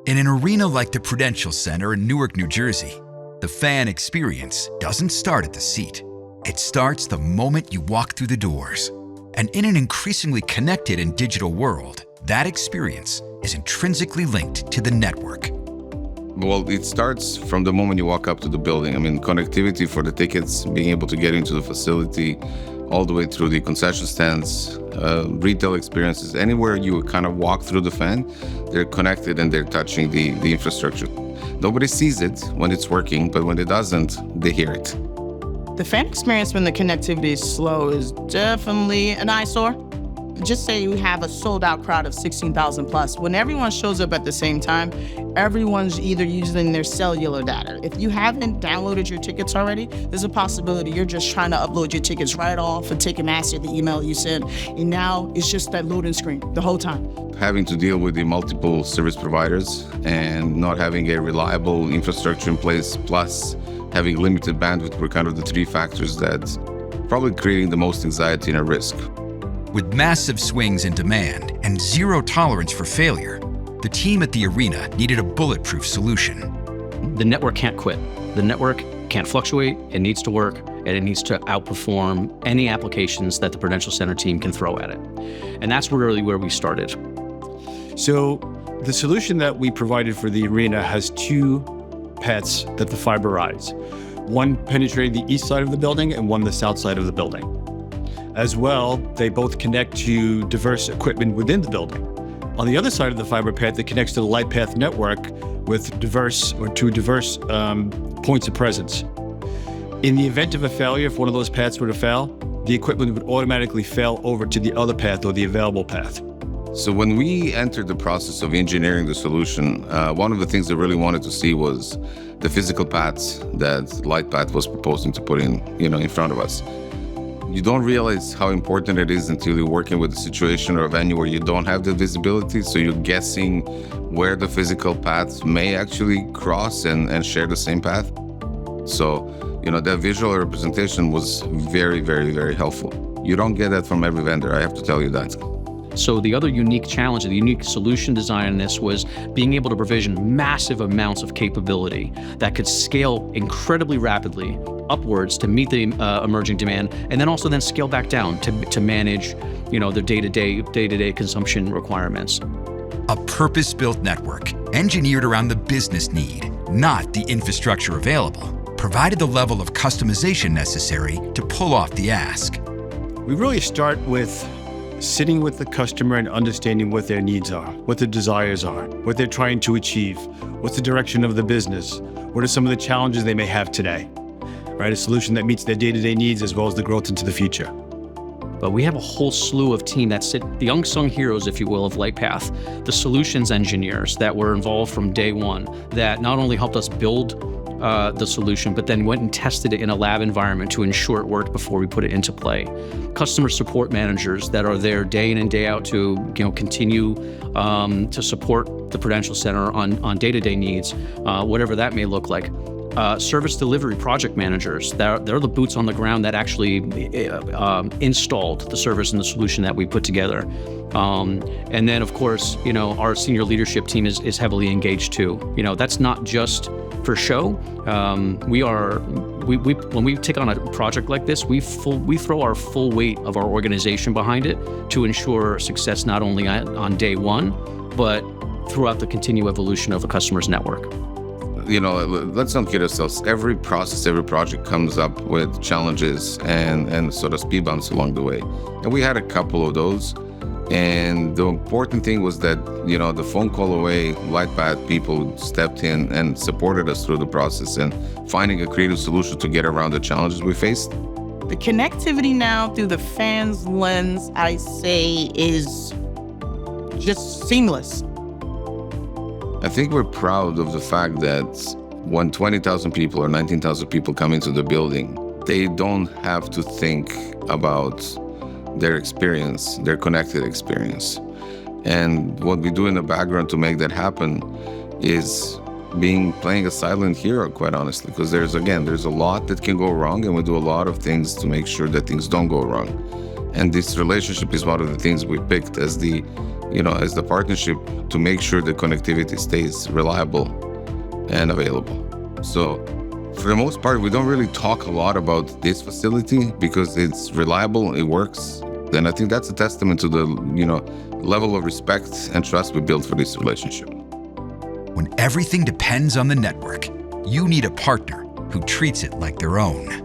In an arena like the Prudential Center in Newark, New Jersey, the fan experience doesn't start at the seat. It starts the moment you walk through the doors. And in an increasingly connected and digital world, that experience is intrinsically linked to the network. Well, it starts from the moment you walk up to the building. I mean, connectivity for the tickets, being able to get into the facility, all the way through the concession stands, retail experiences. Anywhere you kind of walk through the fan, they're connected and they're touching the infrastructure. Nobody sees it when it's working, but when it doesn't, they hear it. The fan experience when the connectivity is slow is definitely an eyesore. Just say you have a sold-out crowd of 16,000 plus. When everyone shows up at the same time, everyone's either using their cellular data. If you haven't downloaded your tickets already, there's a possibility you're just trying to upload your tickets right off of Ticketmaster, the email you sent, and now it's just that loading screen the whole time. Having to deal with the multiple service providers and not having a reliable infrastructure in place, plus having limited bandwidth were kind of the three factors that probably creating the most anxiety and a risk. With massive swings in demand and zero tolerance for failure, the team at the arena needed a bulletproof solution. The network can't quit. The network can't fluctuate, it needs to work, and it needs to outperform any applications that the Prudential Center team can throw at it. And that's really where we started. So the solution that we provided for the arena has two paths that the fiber rides. One penetrating the east side of the building and one the south side of the building. As well, they both connect to diverse equipment within the building. On the other side of the fiber path, it connects to the Lightpath network with diverse points of presence. In the event of a failure, if one of those paths were to fail, the equipment would automatically fail over to the other path or the available path. So when we entered the process of engineering the solution, one of the things I really wanted to see was the physical paths that Lightpath was proposing to put in front of us. You don't realize how important it is until you're working with a situation or a venue where you don't have the visibility, so you're guessing where the physical paths may actually cross and share the same path. So, that visual representation was very, very, very helpful. You don't get that from every vendor, I have to tell you that. So the other unique challenge, the unique solution design in this was being able to provision massive amounts of capability that could scale incredibly rapidly upwards to meet the emerging demand, and then also scale back down to manage, the day-to-day consumption requirements. A purpose-built network engineered around the business need, not the infrastructure available, provided the level of customization necessary to pull off the ask. We really start with sitting with the customer and understanding what their needs are, what their desires are, what they're trying to achieve, what's the direction of the business, what are some of the challenges they may have today, right? A solution that meets their day-to-day needs as well as the growth into the future. But we have a whole slew of team that sit, the unsung heroes, if you will, of Lightpath, the solutions engineers that were involved from day one that not only helped us build the solution, but then went and tested it in a lab environment to ensure it worked before we put it into play. Customer support managers that are there day in and day out to continue to support the Prudential Center on day-to-day needs, whatever that may look like. Service delivery project managers, they're the boots on the ground that actually installed the service and the solution that we put together. And then, of course, our senior leadership team is heavily engaged too. That's not just for show. When we take on a project like this, we throw our full weight of our organization behind it to ensure success not only on day one, but throughout the continued evolution of a customer's network. Let's not kid ourselves. Every process, every project comes up with challenges and sort of speed bumps along the way. And we had a couple of those. And the important thing was that, the phone call away, Lightpath people stepped in and supported us through the process and finding a creative solution to get around the challenges we faced. The connectivity now through the fan's lens, I say, is just seamless. I think we're proud of the fact that when 20,000 people or 19,000 people come into the building, they don't have to think about their experience, their connected experience. And what we do in the background to make that happen is playing a silent hero, quite honestly, because there's a lot that can go wrong, and we do a lot of things to make sure that things don't go wrong. And this relationship is one of the things we picked as the partnership to make sure the connectivity stays reliable and available. So for the most part, we don't really talk a lot about this facility because it's reliable, it works. And I think that's a testament to the, level of respect and trust we built for this relationship. When everything depends on the network, you need a partner who treats it like their own.